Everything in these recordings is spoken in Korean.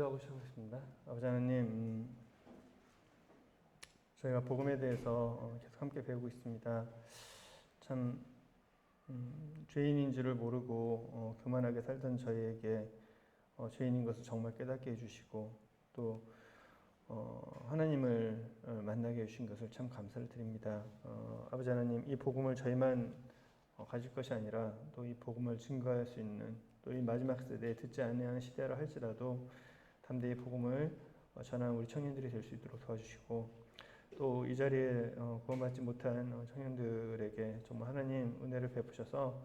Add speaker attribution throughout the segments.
Speaker 1: 기도하고 시작하겠습니다. 아버지 하나님, 저희가 복음에 대해서 계속 함께 배우고 있습니다. 참 죄인인 줄을 모르고 교만하게 살던 저희에게 죄인인 것을 정말 깨닫게 해주시고 또 하나님을 만나게 해주신 것을 참 감사를 드립니다. 아버지 하나님, 이 복음을 저희만 가질 것이 아니라 또 이 복음을 증거할 수 있는 또 이 마지막 세대에 듣지 아니하는 시대라 할지라도 담대히 복음을 전하는 우리 청년들이 될 수 있도록 도와주시고 또 이 자리에 구원받지 못한 청년들에게 정말 하나님 은혜를 베푸셔서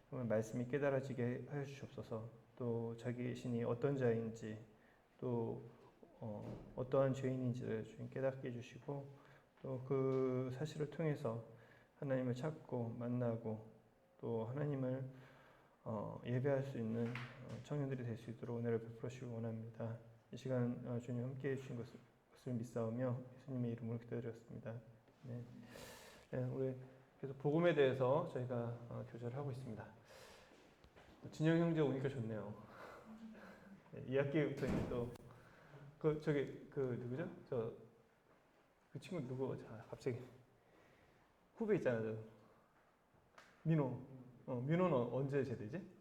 Speaker 1: 정말 말씀이 깨달아지게 하여 주시옵소서. 또 자기 신이 어떤 자인지 또 어떠한 죄인인지를 주님 깨닫게 해주시고 또 그 사실을 통해서 하나님을 찾고 만나고 또 하나님을 예배할 수 있는 청년들이 될 수 있도록 은혜를 베풀어 주시기 원합니다. 이 시간 주님 함께해 주신 것을 믿사오며 예수님의 이름으로 기도드렸습니다. 네. 네, 우리 계속 복음에 대해서 저희가 교제를 하고 있습니다. 진영 형제 오니까 좋네요. 네, 2학기부터 이제 또 누구죠? 그 친구 누구? 자, 갑자기 후배 있잖아요. 민호. 민호는 언제 제대지?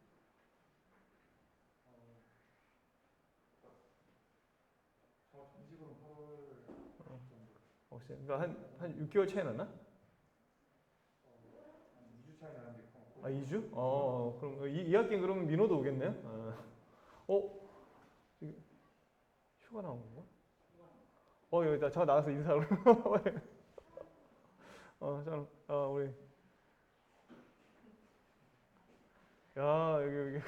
Speaker 1: 혹시 그러니까 한 6개월 차이 났나?
Speaker 2: 2주 차이 나는데.
Speaker 1: 2주? 그럼 2학기 그러면 민호도 오겠네요. 휴가 나온 건가? 여기다 저 나가서 인사를. 우리. 야, 여기. 예.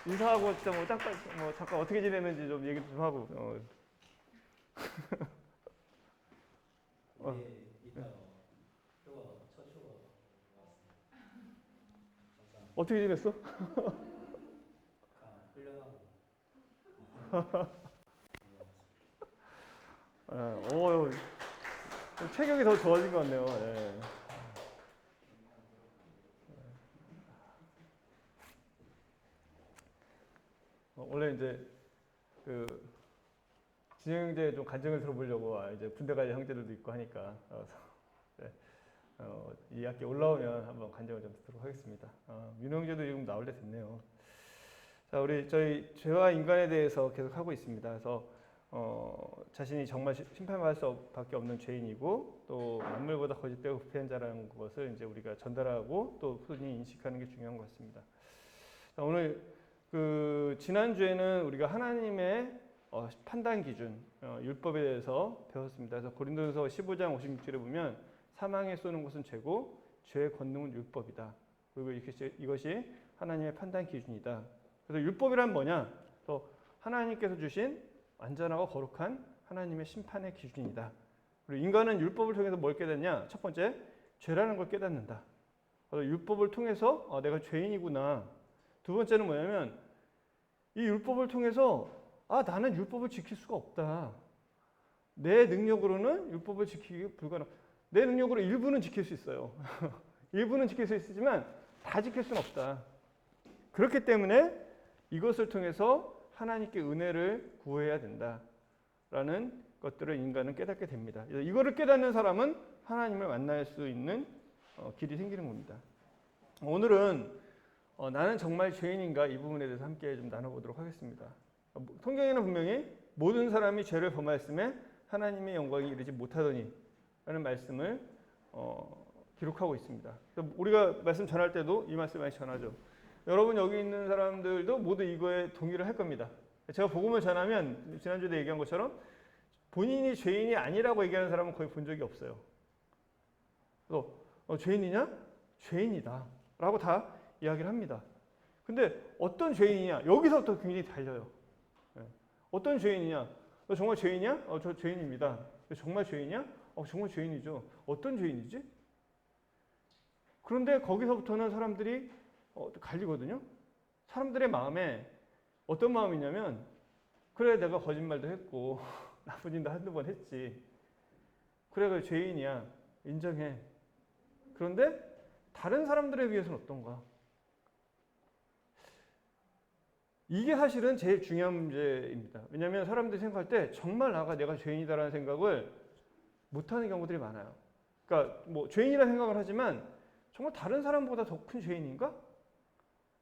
Speaker 1: 인사하고 진짜 잠깐 어떻게 지내는지 좀 얘기 좀 하고.
Speaker 3: 이따가 첫 휴가 왔습니다.
Speaker 1: 어떻게 지냈어?
Speaker 3: 훈련하고.
Speaker 1: 체격이 더 좋아진 것 같네요. 예. 원래 이제 진영 형제 좀 간증을 들어보려고 이제 군대 갈 형제들도 있고 하니까 이 학기 올라오면 한번 간증을 좀 듣도록 하겠습니다. 민호 형제도 지금 나올 때 됐네요. 자, 저희 죄와 인간에 대해서 계속 하고 있습니다. 그래서 자신이 정말 심판받을 수밖에 없는 죄인이고 또 만물보다 거짓되고 부패한 자라는 것을 이제 우리가 전달하고 또 흔히 인식하는 게 중요한 것 같습니다. 자, 오늘 지난주에는 우리가 하나님의 판단 기준, 율법에 대해서 배웠습니다. 그래서 고린도전서 15장 56절에 보면 사망에 쏘는 것은 죄고 죄의 권능은 율법이다. 그리고 이것이 하나님의 판단 기준이다. 그래서 율법이란 뭐냐? 하나님께서 주신 완전하고 거룩한 하나님의 심판의 기준이다. 그리고 인간은 율법을 통해서 뭘 깨닫냐? 첫 번째, 죄라는 걸 깨닫는다. 그래서 율법을 통해서 내가 죄인이구나. 두 번째는 뭐냐면 이 율법을 통해서 나는 율법을 지킬 수가 없다. 내 능력으로는 율법을 지키기 불가능. 내 능력으로 일부는 지킬 수 있어요. 일부는 지킬 수 있지만 다 지킬 수는 없다. 그렇기 때문에 이것을 통해서 하나님께 은혜를 구해야 된다라는 것들을 인간은 깨닫게 됩니다. 이거를 깨닫는 사람은 하나님을 만날 수 있는 길이 생기는 겁니다. 오늘은 나는 정말 죄인인가 이 부분에 대해서 함께 좀 나눠보도록 하겠습니다. 성경에는 분명히 모든 사람이 죄를 범하였음에 하나님의 영광이 이르지 못하더니 라는 말씀을 기록하고 있습니다. 우리가 말씀 전할 때도 이 말씀 많이 전하죠. 여러분 여기 있는 사람들도 모두 이거에 동의를 할 겁니다. 제가 복음을 전하면 지난주에 얘기한 것처럼 본인이 죄인이 아니라고 얘기하는 사람은 거의 본 적이 없어요. 그래서 죄인이냐? 죄인이다 라고 다 이야기를 합니다. 근데 어떤 죄인이냐? 여기서부터 굉장히 달려요. 어떤 죄인이냐? 너 정말 죄인이야? 저 죄인입니다. 정말 죄인이야? 정말 죄인이죠. 어떤 죄인이지? 그런데 거기서부터는 사람들이 갈리거든요. 사람들의 마음에 어떤 마음이냐면 그래 내가 거짓말도 했고 나쁜 일도 한두 번 했지. 그래 그 죄인이야. 인정해. 그런데 다른 사람들에 비해서는 어떤가? 이게 사실은 제일 중요한 문제입니다. 왜냐하면 사람들이 생각할 때 정말 내가 죄인이다라는 생각을 못하는 경우들이 많아요. 그러니까 뭐 죄인이라는 생각을 하지만 정말 다른 사람보다 더 큰 죄인인가?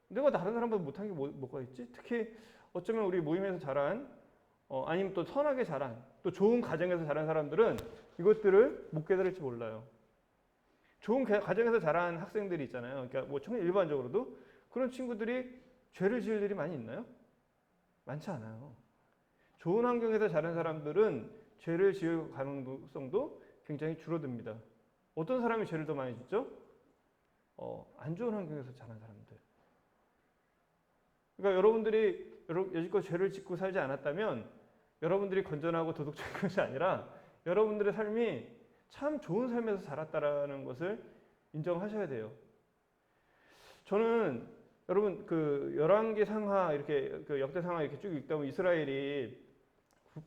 Speaker 1: 내가 다른 사람보다 못한 게 뭐가 있지? 특히 어쩌면 우리 모임에서 자란 아니면 또 선하게 자란 또 좋은 가정에서 자란 사람들은 이것들을 못 깨달을지 몰라요. 좋은 가정에서 자란 학생들이 있잖아요. 그러니까 뭐 일반적으로도 그런 친구들이 죄를 지을 일이 많이 있나요? 많지 않아요. 좋은 환경에서 자란 사람들은 죄를 지을 가능성도 굉장히 줄어듭니다. 어떤 사람이 죄를 더 많이 짓죠? 안 좋은 환경에서 자란 사람들. 그러니까 여러분들이 여지껏 죄를 짓고 살지 않았다면 여러분들이 건전하고 도덕적인 것이 아니라 여러분들의 삶이 참 좋은 삶에서 자랐다라는 것을 인정하셔야 돼요. 저는 여러분 그 열왕기 상하 이렇게 그 역대 상하 이렇게 쭉 읽다 보면 이스라엘이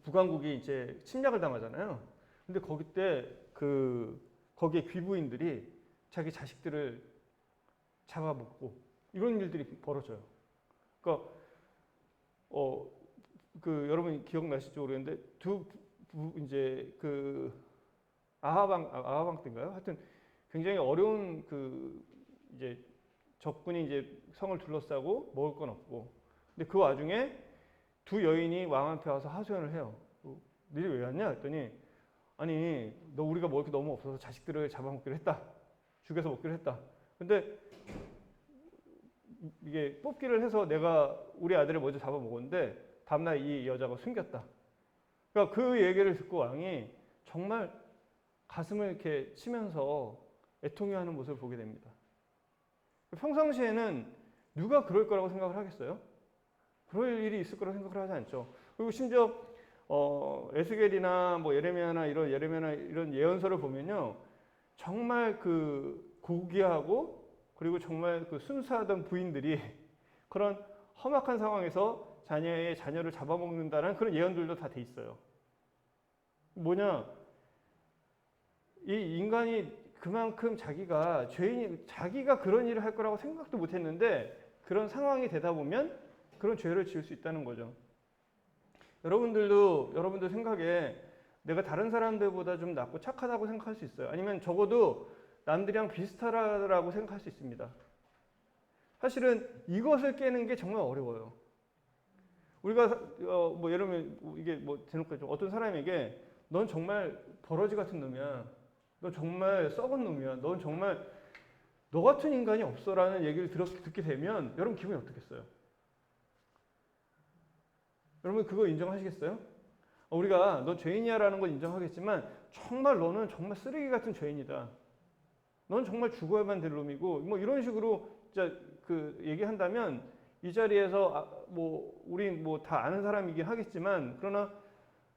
Speaker 1: 북왕국이 이제 침략을 당하잖아요. 근데 거기 때 거기에 귀부인들이 자기 자식들을 잡아먹고 이런 일들이 벌어져요. 그러니까 여러분 기억나실지 모르겠는데 이제 아하방 때인가요? 하여튼 굉장히 어려운 이제 적군이 이제 성을 둘러싸고 먹을 건 없고. 근데 그 와중에 두 여인이 왕 앞에 와서 하소연을 해요. 너희 왜 왔냐? 했더니 아니 너 우리가 먹을 게 너무 없어서 자식들을 잡아먹기로 했다. 죽여서 먹기로 했다. 근데 이게 뽑기를 해서 내가 우리 아들을 먼저 잡아먹었는데 다음날 이 여자가 숨겼다. 그러니까 그 얘기를 듣고 왕이 정말 가슴을 이렇게 치면서 애통해하는 모습을 보게 됩니다. 평상시에는 누가 그럴 거라고 생각을 하겠어요? 그럴 일이 있을 거라고 생각을 하지 않죠. 그리고 심지어 에스겔이나 뭐 예레미야나 이런 예언서를 보면요, 정말 고귀하고 그리고 정말 순수하던 부인들이 그런 험악한 상황에서 자녀를 잡아먹는다는 그런 예언들도 다 돼 있어요. 뭐냐? 이 인간이 그만큼 자기가 그런 일을 할 거라고 생각도 못 했는데 그런 상황이 되다 보면 그런 죄를 지을 수 있다는 거죠. 여러분들 생각에 내가 다른 사람들보다 좀 낫고 착하다고 생각할 수 있어요. 아니면 적어도 남들이랑 비슷하다고 생각할 수 있습니다. 사실은 이것을 깨는 게 정말 어려워요. 우리가 뭐 예를 들면 이게 뭐 대놓고 어떤 사람에게 넌 정말 버러지 같은 놈이야. 너 정말 썩은 놈이야. 넌 정말 너 같은 인간이 없어라는 얘기를 듣게 되면 여러분 기분이 어떻겠어요? 여러분 그거 인정하시겠어요? 우리가 너 죄인이야라는 건 인정하겠지만 정말 너는 정말 쓰레기 같은 죄인이다. 넌 정말 죽어야만 될 놈이고 뭐 이런 식으로 진짜 얘기한다면 이 자리에서 우리 다 아는 사람이긴 하겠지만 그러나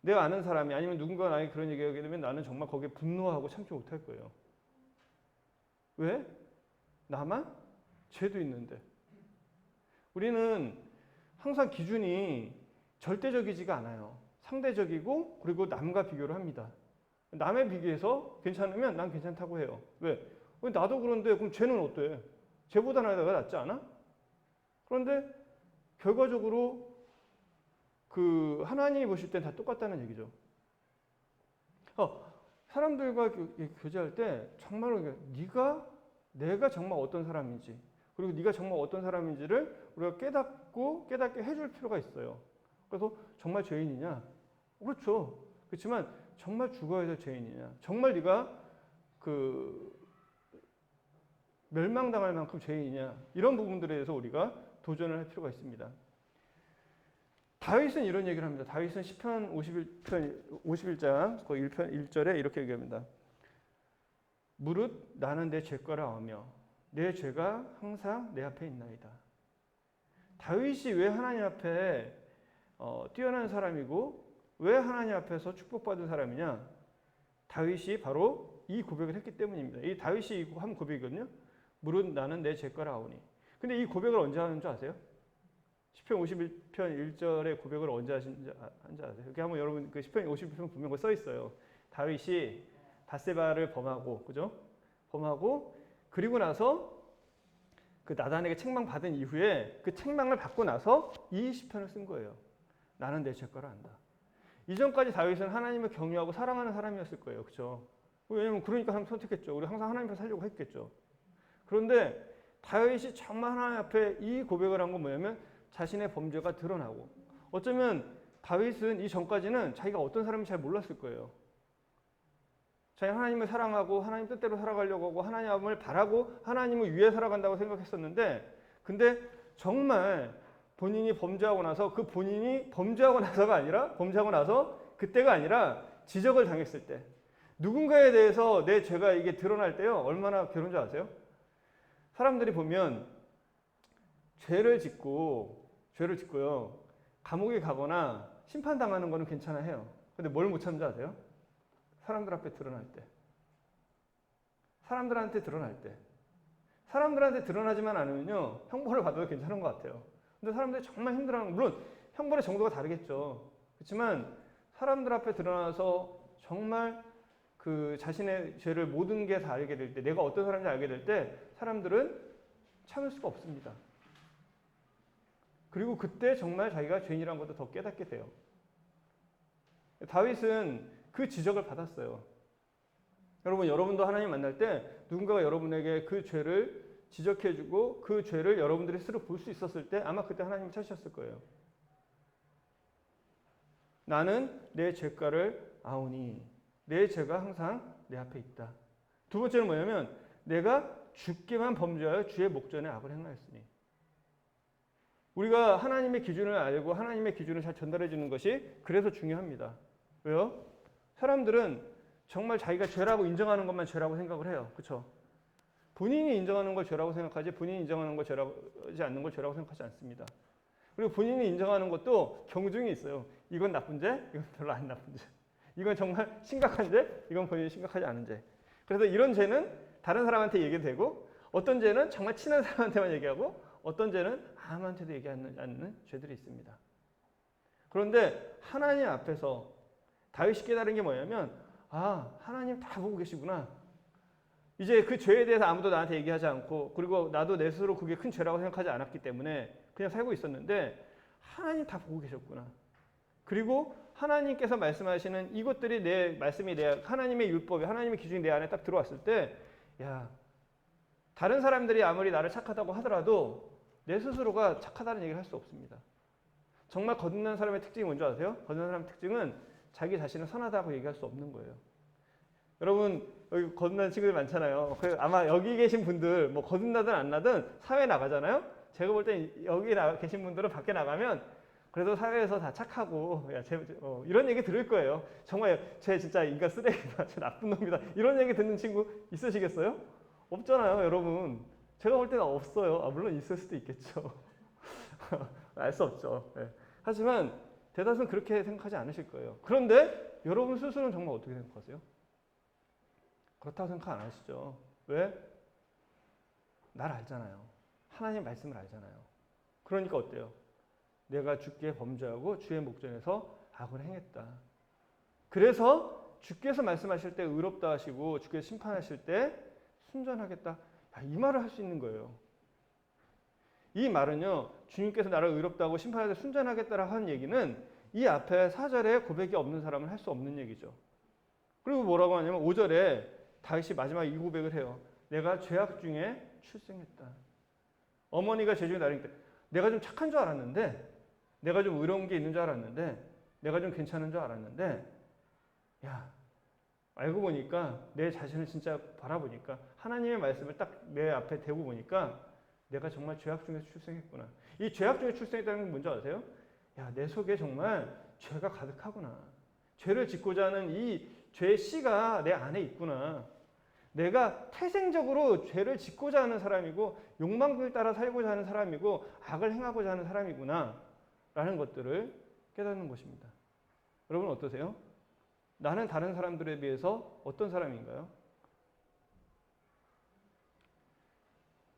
Speaker 1: 내가 아는 사람이 아니면 누군가 나에게 그런 얘기하게 되면 나는 정말 거기에 분노하고 참지 못할 거예요. 왜? 나만? 죄도 있는데. 우리는 항상 기준이 절대적이지가 않아요. 상대적이고 그리고 남과 비교를 합니다. 남에 비교해서 괜찮으면 난 괜찮다고 해요. 왜? 나도 그런데 그럼 쟤는 어때? 쟤보다 내가 낫지 않아? 그런데 결과적으로 하나님이 보실 땐 다 똑같다는 얘기죠. 사람들과 교제할 때 정말로 내가 정말 어떤 사람인지 그리고 네가 정말 어떤 사람인지를 우리가 깨닫게 해줄 필요가 있어요. 그래서 정말 죄인이냐? 그렇죠. 그렇지만 정말 죽어야 될 죄인이냐? 정말 네가 멸망당할 만큼 죄인이냐? 이런 부분들에 대해서 우리가 도전을 할 필요가 있습니다. 다윗은 이런 얘기를 합니다. 다윗은 시편 51장 1절에 이렇게 얘기합니다. 무릇 나는 내 죄가를 아오며 내 죄가 항상 내 앞에 있나이다. 다윗이 왜 하나님 앞에 뛰어난 사람이고 왜 하나님 앞에서 축복받은 사람이냐? 다윗이 바로 이 고백을 했기 때문입니다. 이 다윗이 한 고백이거든요. 무릇 나는 내 죄가를 아오니. 근데 이 고백을 언제 하는 줄 아세요? 시편 51편 1절의 고백을 언제 하신지 아세요? 여기 한번 여러분 시편 51편 보면 써 있어요. 다윗이 밧세바를 범하고 그죠? 범하고 그리고 나서 그 나단에게 책망 받은 이후에 그 책망을 받고 나서 이 시편을 쓴 거예요. 나는 내 죄가를 안다. 이전까지 다윗은 하나님을 경외하고 사랑하는 사람이었을 거예요. 그렇죠? 왜냐면 그러니까 하나님 선택했죠. 우리 항상 하나님 앞에 살려고 했겠죠. 그런데 다윗이 정말 하나님 앞에 이 고백을 한 건 뭐냐면 자신의 범죄가 드러나고, 어쩌면 다윗은 이 전까지는 자기가 어떤 사람인지 잘 몰랐을 거예요. 자기 하나님을 사랑하고 하나님 뜻대로 살아가려고 하고 하나님을 바라고 하나님을 위해 살아간다고 생각했었는데, 근데 정말 본인이 범죄하고 나서 그 본인이 범죄하고 나서가 아니라 범죄하고 나서 그때가 아니라 지적을 당했을 때, 누군가에 대해서 내 죄가 이게 드러날 때요, 얼마나 괴로운 줄 아세요? 사람들이 보면 죄를 짓고요 감옥에 가거나 심판당하는 거는 괜찮아 해요. 근데 뭘 못 참는지 아세요? 사람들 앞에 드러날 때, 사람들한테 드러날 때, 사람들한테 드러나지만 않으면요 형벌을 받아도 괜찮은 것 같아요. 근데 사람들이 정말 힘들어하는, 물론 형벌의 정도가 다르겠죠. 그렇지만 사람들 앞에 드러나서 정말 그 자신의 죄를 모든 게 다 알게 될 때, 내가 어떤 사람인지 알게 될 때 사람들은 참을 수가 없습니다. 그리고 그때 정말 자기가 죄인이라는 것도 더 깨닫게 돼요. 다윗은 그 지적을 받았어요. 여러분도 하나님 만날 때 누군가가 여러분에게 그 죄를 지적해주고 그 죄를 여러분들이 스스로 볼 수 있었을 때 아마 그때 하나님을 찾으셨을 거예요. 나는 내 죄가를 아오니, 내 죄가 항상 내 앞에 있다. 두 번째는 뭐냐면 내가 주께만 범죄하여 주의 목전에 악을 행하였으니. 우리가 하나님의 기준을 알고 하나님의 기준을 잘 전달해 주는 것이 그래서 중요합니다. 왜요? 사람들은 정말 자기가 죄라고 인정하는 것만 죄라고 생각을 해요. 그렇죠? 본인이 인정하는 걸 죄라고 생각하지 본인이 인정하는 걸 죄라고지 않는 걸 죄라고 생각하지 않습니다. 그리고 본인이 인정하는 것도 경중이 있어요. 이건 나쁜 죄, 이건 별로 안 나쁜 죄. 이건 정말 심각한 죄, 이건 본인이 심각하지 않은 죄. 그래서 이런 죄는 다른 사람한테 얘기해도 되고, 어떤 죄는 정말 친한 사람한테만 얘기하고, 어떤 죄는 아무한테도 얘기하지 않는 죄들이 있습니다. 그런데 하나님 앞에서 다윗이 깨달은 게 뭐냐면, 아, 하나님 다 보고 계시구나. 이제 그 죄에 대해서 아무도 나한테 얘기하지 않고, 그리고 나도 내 스스로 그게 큰 죄라고 생각하지 않았기 때문에 그냥 살고 있었는데 하나님 다 보고 계셨구나. 그리고 하나님께서 말씀하시는 이것들이 내 말씀이 내 하나님의 율법이 하나님의 기준이 내 안에 딱 들어왔을 때, 야, 다른 사람들이 아무리 나를 착하다고 하더라도 내 스스로가 착하다는 얘기를 할 수 없습니다. 정말 거듭난 사람의 특징이 뭔지 아세요? 거듭난 사람의 특징은 자기 자신을 선하다고 얘기할 수 없는 거예요. 여러분 여기 거듭난 친구들 많잖아요. 아마 여기 계신 분들 뭐 거듭나든 안 나든 사회 나가잖아요. 제가 볼 때 여기 계신 분들은 밖에 나가면 그래도 사회에서 다 착하고, 야, 이런 얘기 들을 거예요. 정말 쟤 진짜 인간 쓰레기다, 쟤 나쁜 놈이다, 이런 얘기 듣는 친구 있으시겠어요? 없잖아요, 여러분. 제가 볼 때는 없어요. 물론 있을 수도 있겠죠. 알 수 없죠. 네. 하지만 대다수는 그렇게 생각하지 않으실 거예요. 그런데 여러분 스스로는 정말 어떻게 생각하세요? 그렇다고 생각 안 하시죠. 왜? 날 알잖아요. 하나님 말씀을 알잖아요. 그러니까 어때요? 내가 주께 범죄하고 주의 목전에서 악을 행했다. 그래서 주께서 말씀하실 때 의롭다 하시고 주께서 심판하실 때 순전하겠다. 이 말을 할 수 있는 거예요. 이 말은요, 주님께서 나를 의롭다고 심판할 때 순전하겠다라고 하는 얘기는 이 앞에 4절에 고백이 없는 사람은 할 수 없는 얘기죠. 그리고 뭐라고 하냐면 5절에 다윗이 마지막 이 고백을 해요. 내가 죄악 중에 출생했다. 어머니가 죄 중에 나를 내가 좀 착한 줄 알았는데, 내가 좀 의로운 게 있는 줄 알았는데, 내가 좀 괜찮은 줄 알았는데, 야, 알고 보니까 내 자신을 진짜 바라보니까 하나님의 말씀을 딱 내 앞에 대고 보니까 내가 정말 죄악 중에서 출생했구나. 이 죄악 중에 출생했다는 건 뭔지 아세요? 야, 내 속에 정말 죄가 가득하구나. 죄를 짓고자 하는 이 죄의 씨가 내 안에 있구나. 내가 태생적으로 죄를 짓고자 하는 사람이고 욕망을 따라 살고자 하는 사람이고 악을 행하고자 하는 사람이구나 라는 것들을 깨닫는 것입니다. 여러분 어떠세요? 나는 다른 사람들에 비해서 어떤 사람인가요?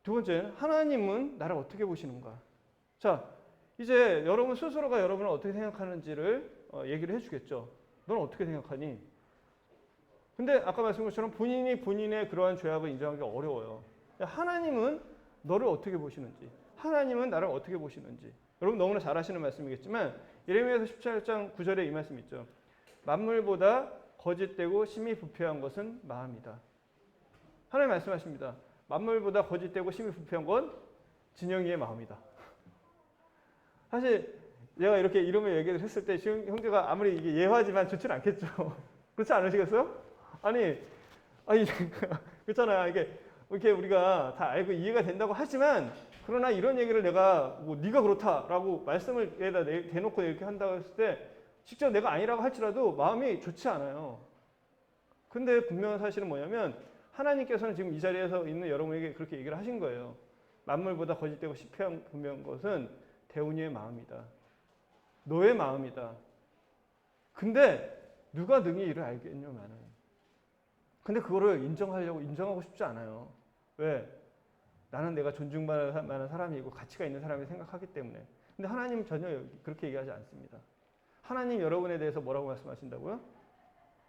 Speaker 1: 두 번째, 하나님은 나를 어떻게 보시는가? 자, 이제 여러분 스스로가 여러분을 어떻게 생각하는지를 얘기를 해주겠죠. 넌 어떻게 생각하니? 근데 아까 말씀한 것처럼 본인이 본인의 그러한 죄악을 인정하기가 어려워요. 하나님은 너를 어떻게 보시는지, 하나님은 나를 어떻게 보시는지. 여러분 너무나 잘 아시는 말씀이겠지만 예레미야서 17장 9절에 이 말씀 있죠. 만물보다 거짓되고 심히 부패한 것은 마음이다. 하나님 말씀하십니다. 만물보다 거짓되고 심히 부패한 건 진영이의 마음이다. 사실 내가 이렇게 이름을 얘기를 했을 때 지금 형제가 아무리 이게 예화지만 좋지는 않겠죠. 그렇지 않으시겠어요? 아니 그렇잖아요. 이게 이렇게 우리가 다 알고 이해가 된다고 하지만 그러나 이런 얘기를 내가 뭐 네가 그렇다라고 말씀을 여기다 대놓고 이렇게 한다고 했을 때 직접 내가 아니라고 할지라도 마음이 좋지 않아요. 근데 분명한 사실은 뭐냐면 하나님께서는 지금 이 자리에서 있는 여러분에게 그렇게 얘기를 하신 거예요. 만물보다 거짓되고 시패한 것은 대운이의 마음이다. 너의 마음이다. 근데 누가 능히 이를 알겠냐면은. 근데 그거를 인정하고 싶지 않아요. 왜? 나는 내가 존중받을 만한 사람이고 가치가 있는 사람이 생각하기 때문에. 근데 하나님 전혀 그렇게 얘기하지 않습니다. 하나님 여러분에 대해서 뭐라고 말씀하신다고요?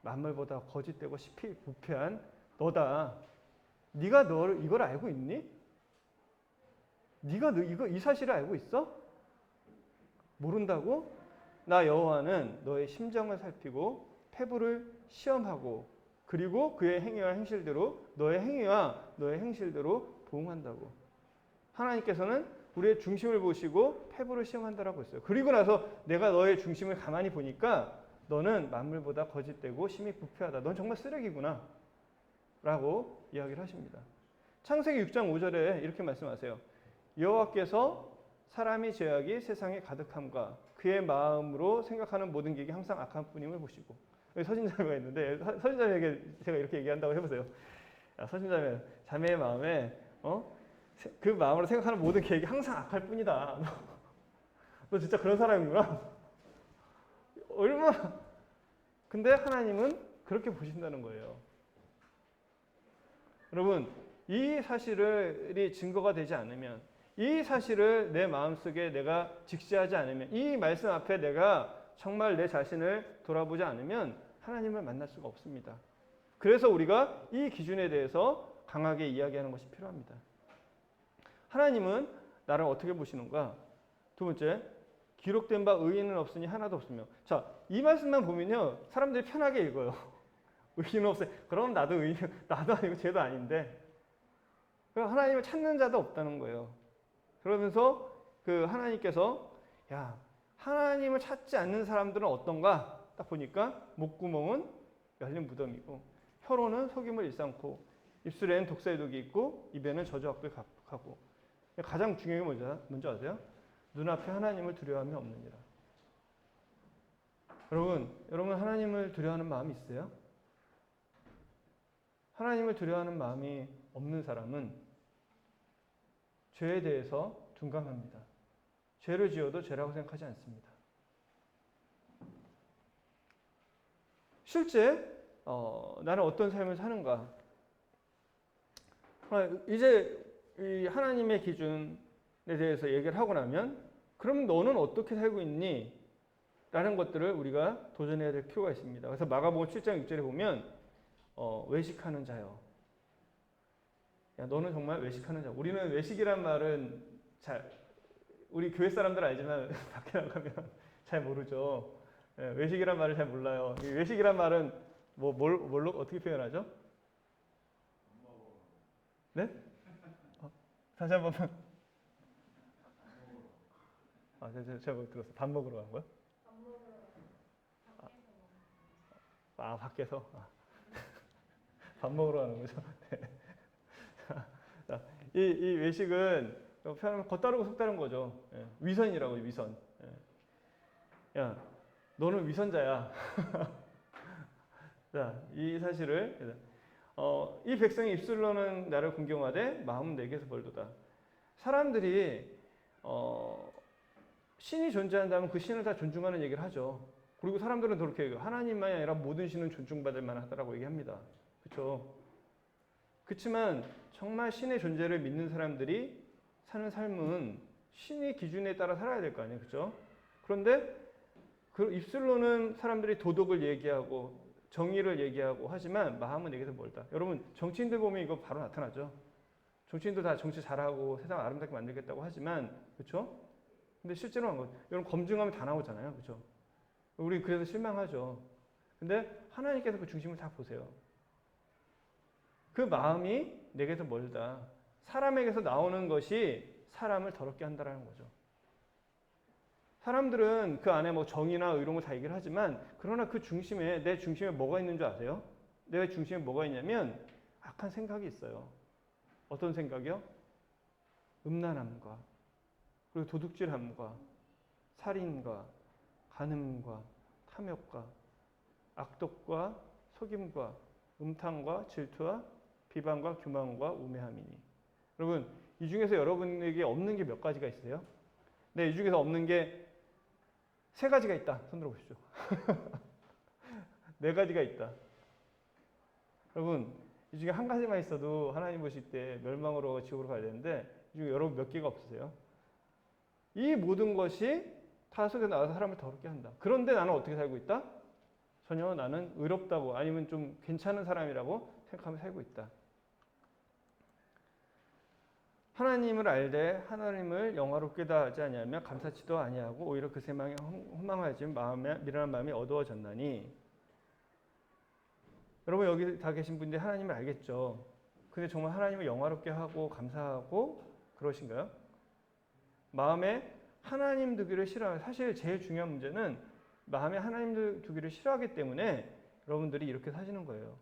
Speaker 1: 만물보다 거짓되고 시피 부패한 너다. 네가 이걸 알고 있니? 네가 이 사실을 알고 있어? 모른다고? 나 여호와는 너의 심정을 살피고 패부를 시험하고 그리고 그의 행위와 행실대로 너의 행위와 너의 행실대로 보응한다고. 하나님께서는 우리의 중심을 보시고 패부를 시험한다라고 했어요. 그리고 나서 내가 너의 중심을 가만히 보니까 너는 만물보다 거짓되고 심히 부패하다. 넌 정말 쓰레기구나. 라고 이야기를 하십니다. 창세기 6장 5절에 이렇게 말씀하세요. 여호와께서 사람이 죄악이 세상에 가득함과 그의 마음으로 생각하는 모든 계획이 항상 악한 뿐임을 보시고. 여기 서신자매가 있는데 서신자매에게 제가 이렇게 얘기한다고 해보세요. 야, 서신자매, 자매의 마음에 그 마음으로 생각하는 모든 계획이 항상 악할 뿐이다. 너 진짜 그런 사람이구나. 얼마나. 근데 하나님은 그렇게 보신다는 거예요. 여러분, 이 사실이 증거가 되지 않으면, 이 사실을 내 마음속에 내가 직시하지 않으면, 이 말씀 앞에 내가 정말 내 자신을 돌아보지 않으면 하나님을 만날 수가 없습니다. 그래서 우리가 이 기준에 대해서 강하게 이야기하는 것이 필요합니다. 하나님은 나를 어떻게 보시는가? 두 번째, 기록된 바 의인은 없으니 하나도 없으며. 자, 이 말씀만 보면요, 사람들이 편하게 읽어요. 의인은 없어요. 그럼 나도 아니고 쟤도 아닌데. 하나님을 찾는 자도 없다는 거예요. 그러면서 그 하나님께서 야, 하나님을 찾지 않는 사람들은 어떤가? 딱 보니까 목구멍은 열린 무덤이고 혀로는 속임을 일삼고 입술에는 독사의 독이 있고 입에는 저주악을 가고. 가장 중요한 게 뭔지 아세요? 눈앞에 하나님을 두려워함이 없느니라. 여러분 하나님을 두려워하는 마음이 있어요? 하나님을 두려워하는 마음이 없는 사람은 죄에 대해서 둔감합니다. 죄를 지어도 죄라고 생각하지 않습니다. 실제 나는 어떤 삶을 사는가? 이제 이 하나님의 기준에 대해서 얘기를 하고 나면 그럼 너는 어떻게 살고 있니? 라는 것들을 우리가 도전해야 될 필요가 있습니다. 그래서 마가복음 7장 6절에 보면 외식하는 자요. 야, 너는 정말 외식하는 자. 우리는 외식이란 말은 우리 교회 사람들 알지만 밖에 나가면 잘 모르죠. 예, 외식이란 말을 잘 몰라요. 외식이란 말은 뭘로 어떻게 표현하죠? 네? 다시 한 번만. 제가 못 들었어요. 밥 먹으러 간 거요? 밖에서? 밥 먹으러 가는 거죠. 네. 자, 이 외식은 표현하면 겉다르고 속다른 거죠. 예, 위선이라고 위선. 예. 야, 너는 위선자야. 자, 이 사실을 이 백성이 입술로는 나를 공경하되 마음은 내게서 멀도다. 사람들이 신이 존재한다면 그 신을 다 존중하는 얘기를 하죠. 그리고 사람들은 그렇게 얘기해요. 하나님만이 아니라 모든 신은 존중받을 만하다라고 얘기합니다. 그렇죠? 그렇지만 정말 신의 존재를 믿는 사람들이 사는 삶은 신의 기준에 따라 살아야 될 거 아니에요. 그렇죠? 그런데 그 입술로는 사람들이 도덕을 얘기하고 정의를 얘기하고 하지만 마음은 내게서 멀다. 여러분 정치인들 보면 이거 바로 나타나죠. 정치인도 다 정치 잘하고 세상 아름답게 만들겠다고 하지만, 그렇죠? 근데 실제로 한 거, 여러분 검증하면 다 나오잖아요, 그렇죠? 우리 그래서 실망하죠. 근데 하나님께서 그 중심을 다 보세요. 그 마음이 내게서 멀다. 사람에게서 나오는 것이 사람을 더럽게 한다라는 거죠. 사람들은 그 안에 뭐 정의나 이런 거 다 얘기를 하지만, 그러나 그 중심에, 내 중심에 뭐가 있는 줄 아세요? 내 중심에 뭐가 있냐면 악한 생각이 있어요. 어떤 생각이요? 음란함과, 그리고 도둑질함과, 살인과, 간음과, 탐욕과, 악독과, 속임과, 음탕과, 질투와, 비방과, 교만과, 우매함이니. 여러분, 이 중에서 여러분에게 없는 게 몇 가지가 있어요? 네, 이 중에서 없는 게 세 가지가 있다. 손 들어보십시오. 네 가지가 있다. 여러분, 이 중에 한 가지만 있어도 하나님 보실 때 멸망으로 지옥으로 가야 되는데, 이 중에 여러분 몇 개가 없으세요? 이 모든 것이 다 속에 나와서 사람을 더럽게 한다. 그런데 나는 어떻게 살고 있다? 전혀 나는 의롭다고, 아니면 좀 괜찮은 사람이라고 생각하며 살고 있다. 하나님을 알되 하나님을 영화롭게 하지 아니하며 감사치도 아니하고 오히려 그 세상에 허망하지 마음에 미련한 마음이 어두워졌나니. 여러분 여기 다 계신 분들이 하나님을 알겠죠. 근데 정말 하나님을 영화롭게 하고 감사하고 그러신가요? 마음에 하나님 두기를 싫어하는, 사실 제일 중요한 문제는 마음에 하나님 두기를 싫어하기 때문에 여러분들이 이렇게 사시는 거예요.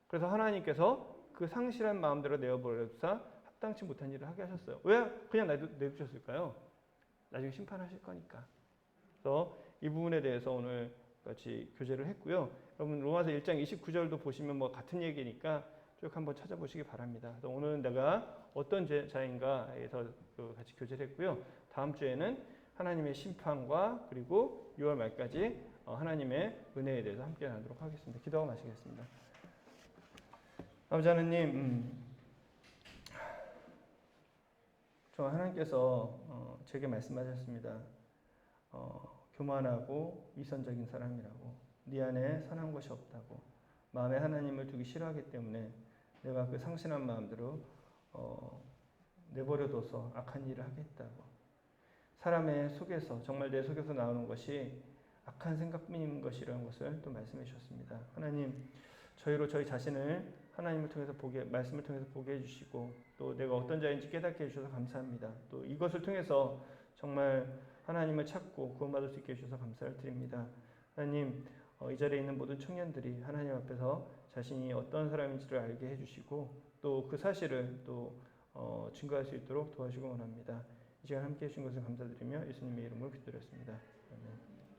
Speaker 1: 그래서 하나님께서 그 상실한 마음대로 내어버려서 합당치 못한 일을 하게 하셨어요. 왜 그냥 내두셨을까요? 나중에 심판하실 거니까. 그래서 이 부분에 대해서 오늘 같이 교제를 했고요. 여러분 로마서 1장 29절도 보시면 뭐 같은 얘기니까 쭉 한번 찾아보시기 바랍니다. 그래서 오늘은 내가 어떤 자인가에서 같이 교제를 했고요. 다음 주에는 하나님의 심판과 그리고 6월 말까지 하나님의 은혜에 대해서 함께 나누도록 하겠습니다. 기도하고 마치겠습니다. 아버지 하나님, 정말 하나님께서 제게 말씀하셨습니다. 교만하고 위선적인 사람이라고, 네 안에 선한 것이 없다고, 마음에 하나님을 두기 싫어하기 때문에 내가 그 상신한 마음대로 내버려둬서 악한 일을 하겠다고. 사람의 속에서, 정말 내 속에서 나오는 것이 악한 생각뿐인 것이라는 것을 또 말씀해 주셨습니다. 하나님, 저희로 저희 자신을 하나님을 통해서 말씀을 통해서 보게 해주시고, 또 내가 어떤 자인지 깨닫게 해주셔서 감사합니다. 또 이것을 통해서 정말 하나님을 찾고 구원받을 수 있게 해주셔서 감사를 드립니다. 하나님, 이 자리에 있는 모든 청년들이 하나님 앞에서 자신이 어떤 사람인지를 알게 해주시고, 또 그 사실을 또 증거할 수 있도록 도와주시기 원합니다. 이 시간 함께 해주신 것을 감사드리며 예수님의 이름으로 기도드렸습니다.